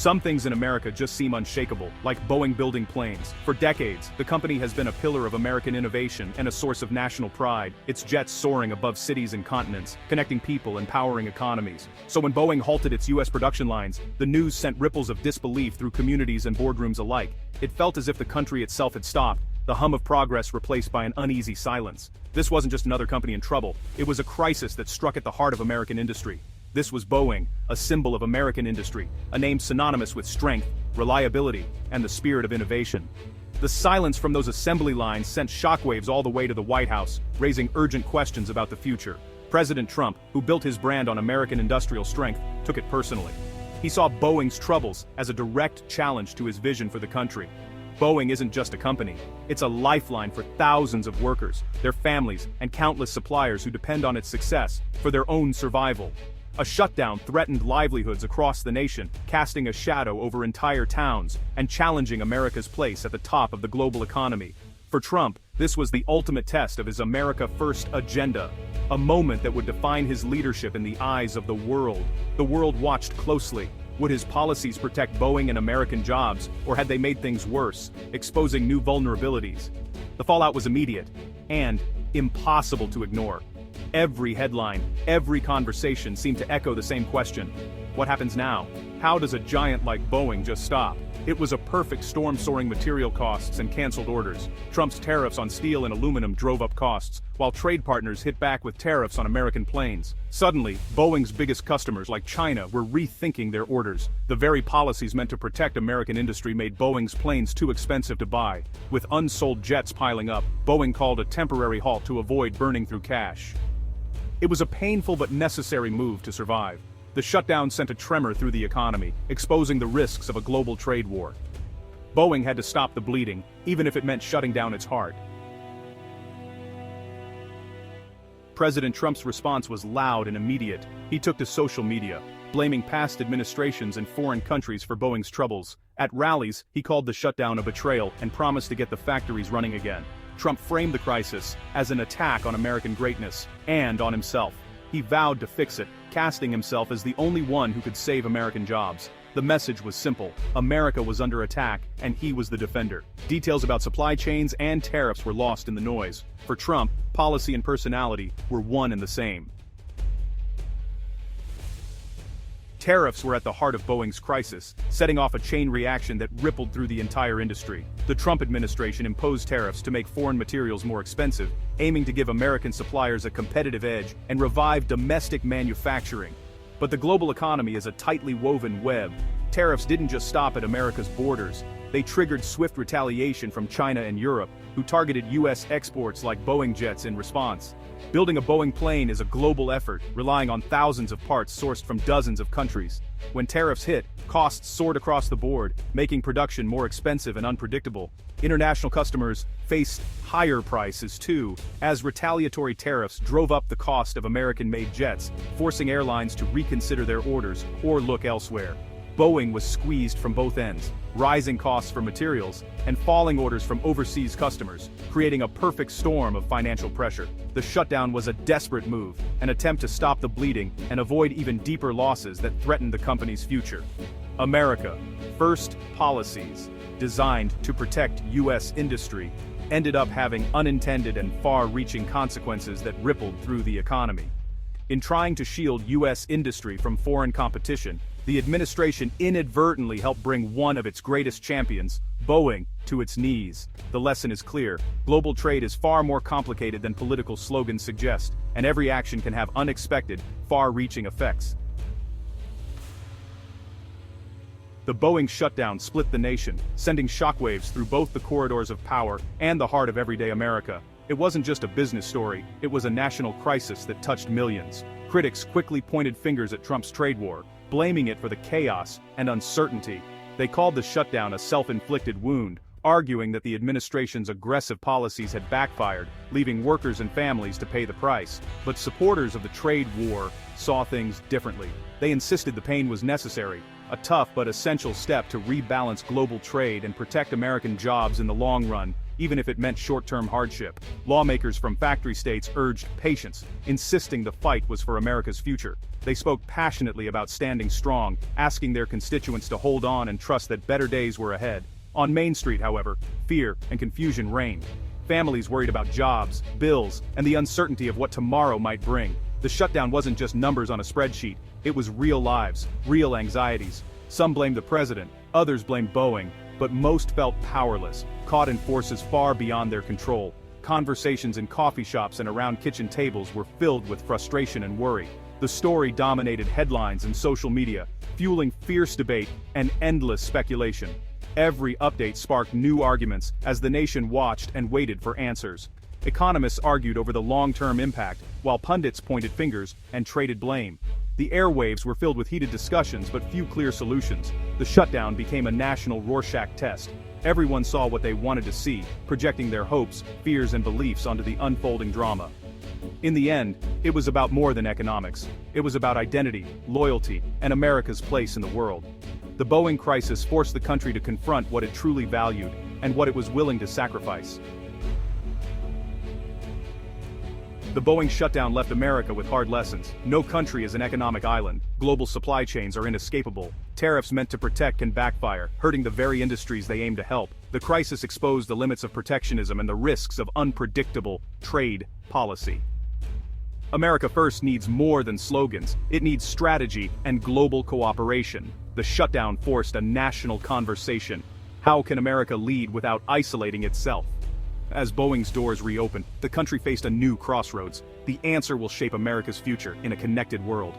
Some things in America just seem unshakable, like Boeing building planes. For decades, the company has been a pillar of American innovation and a source of national pride, its jets soaring above cities and continents, connecting people and powering economies. So when Boeing halted its U.S. production lines, the news sent ripples of disbelief through communities and boardrooms alike. It felt as if the country itself had stopped, the hum of progress replaced by an uneasy silence. This wasn't just another company in trouble, it was a crisis that struck at the heart of American industry. This was Boeing, a symbol of American industry, a name synonymous with strength, reliability, and the spirit of innovation. The silence from those assembly lines sent shockwaves all the way to the White House, raising urgent questions about the future. President Trump, who built his brand on American industrial strength, took it personally. He saw Boeing's troubles as a direct challenge to his vision for the country. Boeing isn't just a company, it's a lifeline for thousands of workers, their families, and countless suppliers who depend on its success for their own survival. A shutdown threatened livelihoods across the nation, casting a shadow over entire towns and challenging America's place at the top of the global economy. For Trump, this was the ultimate test of his America First agenda, a moment that would define his leadership in the eyes of the world. The world watched closely. Would his policies protect Boeing and American jobs, or had they made things worse, exposing new vulnerabilities? The fallout was immediate and impossible to ignore. Every headline, every conversation seemed to echo the same question. What happens now? How does a giant like Boeing just stop? It was a perfect storm, soaring material costs and canceled orders. Trump's tariffs on steel and aluminum drove up costs, while trade partners hit back with tariffs on American planes. Suddenly, Boeing's biggest customers like China were rethinking their orders. The very policies meant to protect American industry made Boeing's planes too expensive to buy. With unsold jets piling up, Boeing called a temporary halt to avoid burning through cash. It was a painful but necessary move to survive. The shutdown sent a tremor through the economy, exposing the risks of a global trade war. Boeing had to stop the bleeding, even if it meant shutting down its heart. President Trump's response was loud and immediate. He took to social media, blaming past administrations and foreign countries for Boeing's troubles. At rallies, he called the shutdown a betrayal and promised to get the factories running again. Trump framed the crisis as an attack on American greatness and on himself. He vowed to fix it, casting himself as the only one who could save American jobs. The message was simple: America was under attack, and he was the defender. Details about supply chains and tariffs were lost in the noise. For Trump, policy and personality were one and the same. Tariffs were at the heart of Boeing's crisis, setting off a chain reaction that rippled through the entire industry. The Trump administration imposed tariffs to make foreign materials more expensive, aiming to give American suppliers a competitive edge and revive domestic manufacturing. But the global economy is a tightly woven web. Tariffs didn't just stop at America's borders. They triggered swift retaliation from China and Europe, who targeted U.S. exports like Boeing jets in response. Building a Boeing plane is a global effort, relying on thousands of parts sourced from dozens of countries. When tariffs hit, costs soared across the board, making production more expensive and unpredictable. International customers faced higher prices too, as retaliatory tariffs drove up the cost of American-made jets, forcing airlines to reconsider their orders or look elsewhere. Boeing was squeezed from both ends, rising costs for materials and falling orders from overseas customers, creating a perfect storm of financial pressure. The shutdown was a desperate move, an attempt to stop the bleeding and avoid even deeper losses that threatened the company's future. America First policies, designed to protect U.S. industry, ended up having unintended and far-reaching consequences that rippled through the economy. In trying to shield U.S. industry from foreign competition, the administration inadvertently helped bring one of its greatest champions, Boeing, to its knees. The lesson is clear: global trade is far more complicated than political slogans suggest, and every action can have unexpected, far-reaching effects. The Boeing shutdown split the nation, sending shockwaves through both the corridors of power and the heart of everyday America. It wasn't just a business story, it was a national crisis that touched millions. Critics quickly pointed fingers at Trump's trade war, blaming it for the chaos and uncertainty. They called the shutdown a self-inflicted wound, arguing that the administration's aggressive policies had backfired, leaving workers and families to pay the price. But supporters of the trade war saw things differently. They insisted the pain was necessary, a tough but essential step to rebalance global trade and protect American jobs in the long run. even if it meant short-term hardship. Lawmakers from factory states urged patience, insisting the fight was for America's future. They spoke passionately about standing strong, asking their constituents to hold on and trust that better days were ahead. On Main Street, however, fear and confusion reigned. Families worried about jobs, bills, and the uncertainty of what tomorrow might bring. The shutdown wasn't just numbers on a spreadsheet, it was real lives, real anxieties. Some blamed the president, others blamed Boeing, but most felt powerless, caught in forces far beyond their control. Conversations in coffee shops and around kitchen tables were filled with frustration and worry. The story dominated headlines and social media, fueling fierce debate and endless speculation. Every update sparked new arguments as the nation watched and waited for answers. Economists argued over the long-term impact, while pundits pointed fingers and traded blame. The airwaves were filled with heated discussions but few clear solutions. The shutdown became a national Rorschach test. Everyone saw what they wanted to see, projecting their hopes, fears, and beliefs onto the unfolding drama. In the end, it was about more than economics. It was about identity, loyalty, and America's place in the world. The Boeing crisis forced the country to confront what it truly valued and what it was willing to sacrifice. The Boeing shutdown left America with hard lessons. No country is an economic island. Global supply chains are inescapable. Tariffs meant to protect can backfire, hurting the very industries they aim to help. The crisis exposed the limits of protectionism and the risks of unpredictable trade policy. America First needs more than slogans. It needs strategy and global cooperation. The shutdown forced a national conversation. How can America lead without isolating itself? As Boeing's doors reopened, the country faced a new crossroads. The answer will shape America's future in a connected world.